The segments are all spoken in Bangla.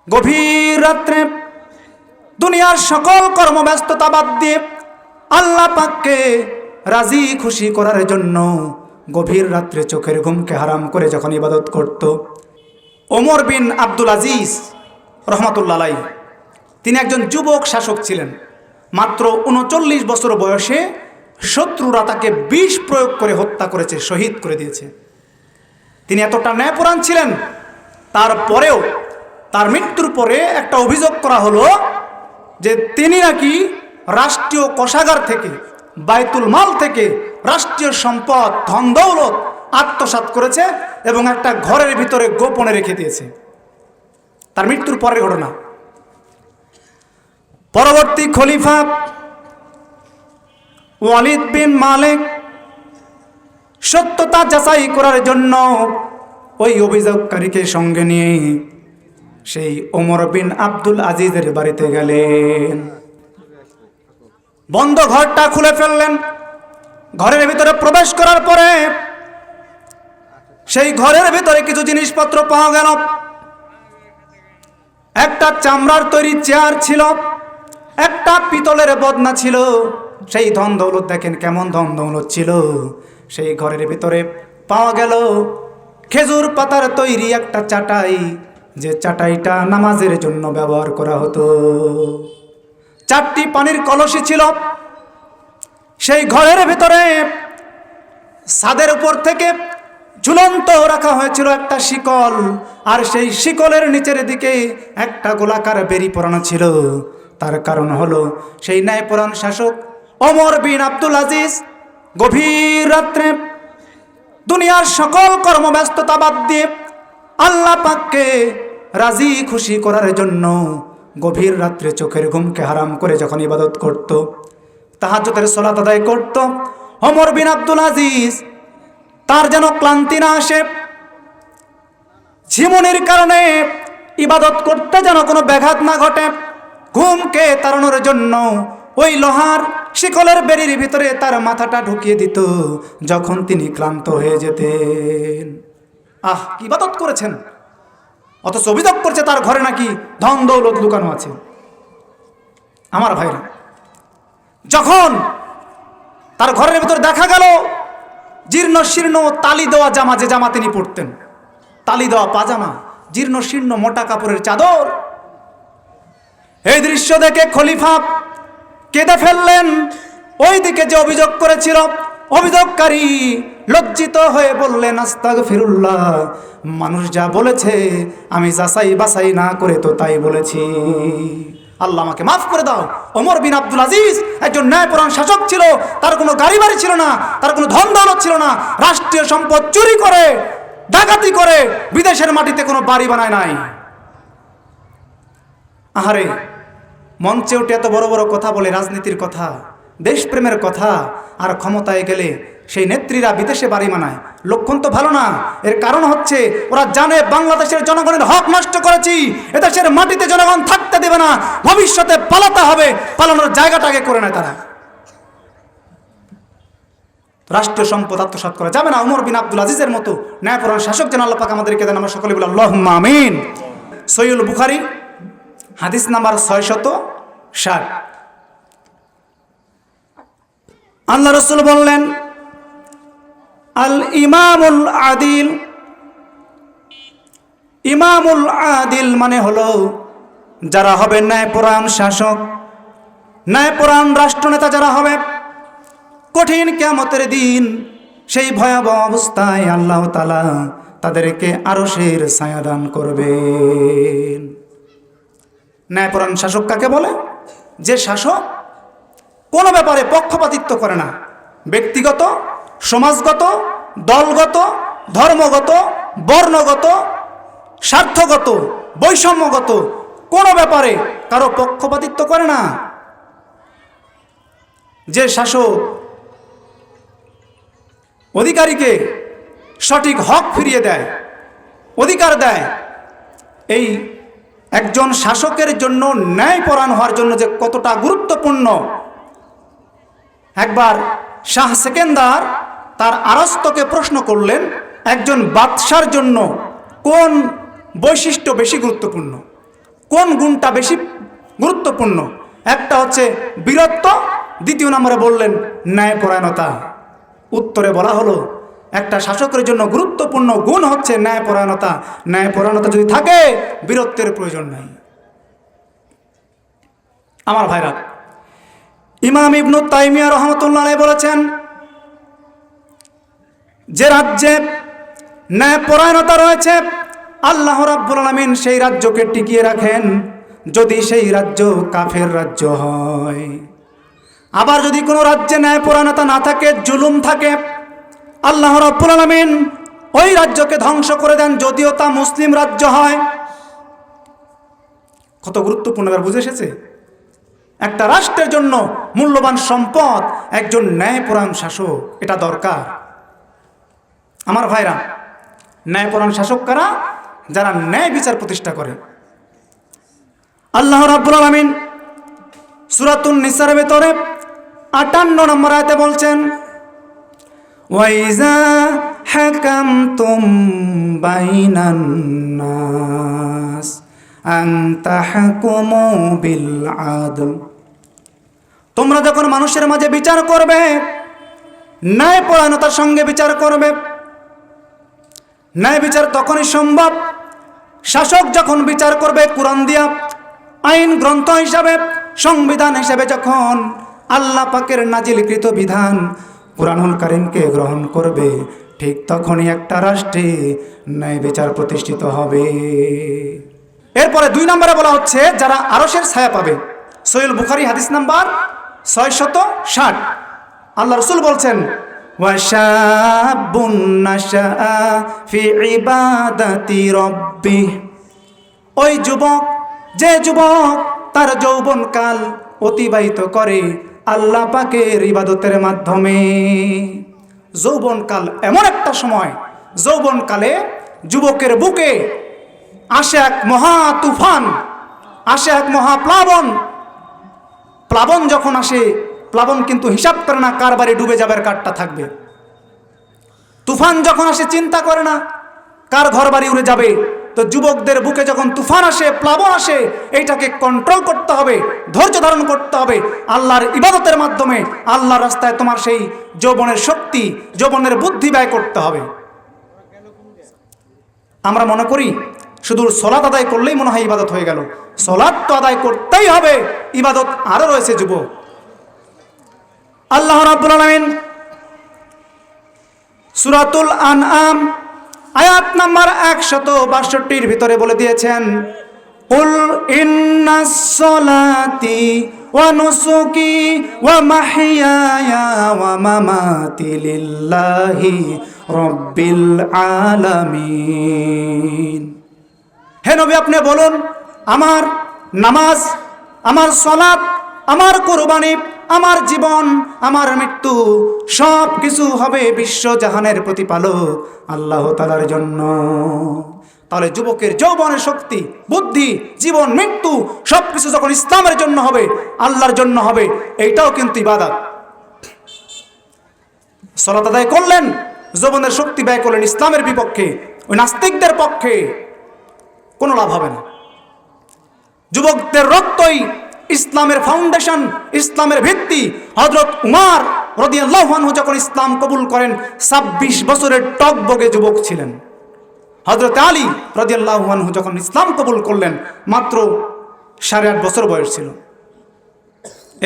গভীর রাত্রে দুনিয়ার সকল কর্মব্যস্ততা বাদ দিয়ে আল্লাহ পাককে রাজি খুশি করার জন্য গভীর রাত্রে চোখের ঘুমকে হারাম করে যখন ইবাদত করত ওমর বিন আব্দুল আজিজ রহমাতুল্লাহ আলাইহি, তিনি একজন যুবক শাসক ছিলেন। মাত্র ৩৯ বছর বয়সে শত্রুরা তাকে বিষ প্রয়োগ করে হত্যা করেছে, শহীদ করে দিয়েছে। তিনি এতটা ন্যায়পরায়ণ ছিলেন, তারপরেও তার মৃত্যুর পরে একটা অভিযোগ করা হলো যে তিনি নাকি রাষ্ট্রীয় কোষাগার থেকে, বাইতুল মাল থেকে রাষ্ট্রীয় সম্পদ ধন দৌলত আত্মসাৎ করেছে এবং একটা ঘরের ভিতরে গোপনে রেখে দিয়েছে। তার মৃত্যুর পরের ঘটনা। পরবর্তী খলিফা ওয়ালিদ বিন মালিক সত্যতা যাচাই করার জন্য ওই অভিযোগকারীকে সঙ্গে নিয়ে সেই ওমর বিন আব্দুল আজিজের বাড়িতে গেলেন। বন্ধ ঘরটা খুলে ফেললেন। ঘরের ভিতরে প্রবেশ করার পরে সেই ঘরের ভিতরে কিছু জিনিসপত্র পাওয়া গেল। একটা চামড়ার তৈরি চেয়ার ছিল, একটা পিতলের বদনা ছিল। সেই ধন দৌলত দেখেন কেমন ধন দৌলত ছিল। সেই ঘরের ভিতরে পাওয়া গেল খেজুর পাতার তৈরি একটা চাটাই, যে চাটাইটা নামাজের জন্য ব্যবহার করা হতো। 4টি পানির কলসি ছিল। সেই ঘরের ভিতরে ছাদের উপর থেকে ঝুলন্ত রাখা হয়েছিল একটা শিকল, আর সেই শিকলের নিচের দিকে একটা গোলাকার বেরি পরানো ছিল। তার কারণ হলো সেই ন্যায়পরায়ণ শাসক ওমর বিন আব্দুল আজিজ গভীর রাত্রে দুনিয়ার সকল কর্মব্যস্ততা বাদ দিয়ে আল্লাহ পাককে রাজি খুশি করার জন্য গভীর রাত্রে চোখের ঘুমকে হারাম করে যখন ইবাদত করত, তাহাজ্জুদের সালাত আদায় করত, ওমর বিন আব্দুল আজিজ তার যেন ক্লান্তি না আসে, ঝিমুনির কারণে ইবাদত করতে যেন কোনো ব্যাঘাত না ঘটে, ঘুমকে তাড়ানোর জন্য ওই লোহার শিকলের বেরির ভিতরে তার মাথাটা ঢুকিয়ে দিত যখন তিনি ক্লান্ত হয়ে যেতেন। কি ইবাদত করেছেন, অথচ অভিযোগ করছে তার ঘরে নাকি ধন দৌলত লুকানো আছে। আমার ভাইরা, যখন তার ঘরের ভিতরে দেখা গেল জীর্ণ শীর্ণ তালি দেওয়া জামা, যে জামা তিনি পরতেন, তালি দেওয়া পাজামা, জীর্ণ শীর্ণ মোটা কাপড়ের চাদর, এই দৃশ্য দেখে খলিফা কেঁদে ফেললেন। ওই দিকে যে অভিযোগ করেছিল অভিযোগকারী লজ্জিত হয়ে বললেন, আস্তাগফিরুল্লাহ, মানুষ যা বলেছে আমি যাচাই বাছাই না করে তো তাই বলেছি, আল্লাহ আমাকে মাফ করে দাও। ওমর বিন আব্দুল আজিজ একজন ন্যায়পরায়ণ শাসক ছিল। তার কোনো গাড়ি বাড়ি ছিল না, তার কোনো ধন দৌলত ছিল না। রাষ্ট্রীয় সম্পদ চুরি করে, ডাকাতি করে বিদেশের মাটিতে কোনো বাড়ি বানায় নাই। আহারে, মঞ্চে উঠে এত বড় বড় কথা বলে, রাজনীতির কথা, দেশপ্রেমের কথা, আর ক্ষমতায় গেলে সেই নেত্রীরা বিদেশে বাড়ি বানায়। লক্ষণ তো ভালো না। এর কারণ হচ্ছে ওরা জানে বাংলাদেশের জনগণের হক নষ্ট করেছি, এদেশের মাটিতে জনগণ থাকতে দেবে না, ভবিষ্যতে পালাতে হবে, পালানোর জায়গাটাকে করে নেয় তারা। রাষ্ট্রীয় সম্পদ আত্মসাৎ করা যাবে না। ওমর বিন আব্দুল আজিজের মতো ন্যায়পরায়ণ শাসক যেন আল্লাহ পাক আমাদেরকে দেন, আমরা সকলে বলি আল্লাহুম্মা আমিন। সহিহুল বুখারী হাদিস নাম্বার 660। আল্লাহ রাসূল বললেন, আল ইমামুল আদিল, ইমামুল আদিল মানে হলো যারা হবে ন্যায়পরায়ণ শাসক, ন্যায়পরায়ণ রাষ্ট্রনেতা যারা হবে, কঠিন কিয়ামতের দিন সেই ভয়াবহ অবস্থায় আল্লাহ তাআলা তাদেরকে আরশের ছায়া দান করবেন। ন্যায়পরায়ণ শাসক কাকে বলে? যে শাসক কোনো ব্যাপারে পক্ষপাতিত্ব করে না, ব্যক্তিগত, সমাজগত, দলগত, ধর্মগত, বর্ণগত, স্বার্থগত, বৈষম্যগত কোনো ব্যাপারে কারো পক্ষপাতিত্ব করে না। যে শাসক অধিকারীকে সঠিক হক ফিরিয়ে দেয়, অধিকার দেয়, এই একজন শাসকের জন্য ন্যায়পরায়ণ হওয়ার জন্য যে কতটা গুরুত্বপূর্ণ। একবার শাহ সেকেন্দার তার আরস্তকে প্রশ্ন করলেন, একজন বাদশার জন্য কোন বৈশিষ্ট্য বেশি গুরুত্বপূর্ণ? কোন গুণটা বেশি গুরুত্বপূর্ণ? একটা হচ্ছে বীরত্ব, দ্বিতীয় নম্বরে বললেন ন্যায়পরায়ণতা। উত্তরে বলা হলো একটা শাসকের জন্য গুরুত্বপূর্ণ গুণ হচ্ছে ন্যায়পরায়ণতা। ন্যায়পরায়ণতা যদি থাকে, বীরত্বের প্রয়োজন নাই। আমার ভাইরা, ইমাম ইবনু তাইমিয়া রাহমাতুল্লাহ আলাইহি বলেছেন, যে রাজ্যে ন্যায়পরায়ণতা রয়েছে, আল্লাহ রাব্বুল আলামিন সেই রাজ্যকে টিকিয়ে রাখেন যদি সেই রাজ্য কাফের রাজ্য হয়। আবার যদি কোনো রাজ্যে ন্যায়পরায়ণতা না থাকে, জুলুম থাকে, আল্লাহ রাব্বুল আলামিন ওই রাজ্যকে ধ্বংস করে দেন যদিও তা মুসলিম রাজ্য হয়। কত গুরুত্বপূর্ণ, এবার বুঝে এসেছে? একটা রাষ্ট্রের জন্য মূল্যবান সম্পদ একজন ন্যায়পরায়ণ শাসক, এটা দরকার। আমার ভাইরা, ন্যায়পরায়ণ শাসক কারা? যারা ন্যায় বিচার প্রতিষ্ঠা করে। আল্লাহ রাব্বুল আলামিন সূরাতুন নিসার ভিতরে 58 নম্বর আয়াতে বলছেন, ওয়াইজা হাকামতুম বাইনান নাস আন তাহকুমু বিল আদল। তোমরা যখন মানুষের মাঝে বিচার করবে, ন্যায়পরায়ণতার সঙ্গে বিচার করবে। ন্যায় বিচার তখনই সম্ভব, শাসক যখন বিচার করবে কুরআন দিয়া, আইন গ্রন্থ হিসাবে, সংবিধান হিসাবে যখন আল্লাহ পাকের নাজিলকৃত বিধান কুরআনুল কারীমকে গ্রহণ করবে, ঠিক তখনই একটা রাষ্ট্রে ন্যায় বিচার প্রতিষ্ঠিত হবে। এরপরে 2 নম্বরে বলা হচ্ছে যারা আরশের ছায়া পাবে। সহিহ বুখারী হাদিস নাম্বার 660, আল্লাহ রাসূল বলছেন, ওয়াশাবুন নাশাআ ফি ইবাদাতি রাব্বিহ। ওই যুবক, যে যুবক তার যৌবনকাল অতিবাহিত করে আল্লাহ পাকের ইবাদতের মাধ্যমে। যৌবনকাল এমন একটা সময়, যৌবনকালে যুবকের বুকে আসে এক মহা তুফান, আসে এক মহাপ্লাবন। প্লাবন যখন আসে, প্লাবন কিন্তু হিসাব করে না কার বাড়ি ডুবে যাবে, কারটা থাকবে। তুফান যখন আসে চিন্তা করে না কার ঘর বাড়ি উড়ে যাবে। তো যুবকদের বুকে যখন তুফান আসে, প্লাবন আসে, এইটাকে কন্ট্রোল করতে হবে, ধৈর্য ধারণ করতে হবে। আল্লাহর ইবাদতের মাধ্যমে আল্লাহর রাস্তায় তোমার সেই যৌবনের শক্তি, যৌবনের বুদ্ধি ব্যয় করতে হবে। আমরা মনে করি শুধু সালাত আদায় করলেই মনে হয় ইবাদত হয়ে গেল। সালাত তো আদায় করতেই হবে, ইবাদত আরো রয়েছে যুবক। আল্লাহ রাব্বুল আলামিন সূরাতুল আনআম আয়াত নাম্বার 162 ভিতরে বলে দিয়েছেন, কুল ইন্নাস সালাতি ওয়া নুসুকি ওয়া মাহইয়ায়া ওয়া মামাতি লিল্লাহি রাব্বিল আলামিন। হে নবী, আপনি বলুন, আমার নামাজ, আমার সালাত, আমার কুরবানি, আমার জীবন, আমার মৃত্যু সব কিছু হবে বিশ্বজাহানের প্রতিপালক আল্লাহ তাআলার জন্য। তাহলে যুবকের যৌবনের শক্তি, বুদ্ধি, জীবন, মৃত্যু সবকিছু যখন ইসলামের জন্য হবে, আল্লাহর জন্য হবে, এইটাও কিন্তু ইবাদত। সালাত আদায় করলেন, যৌবনের শক্তি ব্যয় করলেন ইসলামের বিপক্ষে, ওই নাস্তিকদের পক্ষে, কোনো লাভ হবে না। যুবকদের রক্তই ইসলামের ফাউন্ডেশন, ইসলামের ভিত্তি। হযরত উমর রাদিয়াল্লাহু আনহু যখন ইসলাম কবুল করেন 26 বছরের টকবগে যুবক ছিলেন। হযরত আলী রাদিয়াল্লাহু আনহু যখন ইসলাম কবুল করলেন মাত্র 8.5 বছর বয়স ছিল।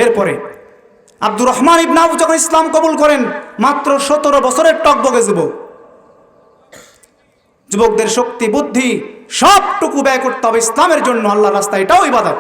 এরপরে আব্দুর রহমান ইবনে আউফ যখন ইসলাম কবুল করেন মাত্র 17 বছরের টকবগে যুবক। যুবকদের শক্তি, বুদ্ধি সবটুকু ব্যয় করতে হবে ইসলামের জন্য, আল্লাহর রাস্তায়, এটাও ইবাদত।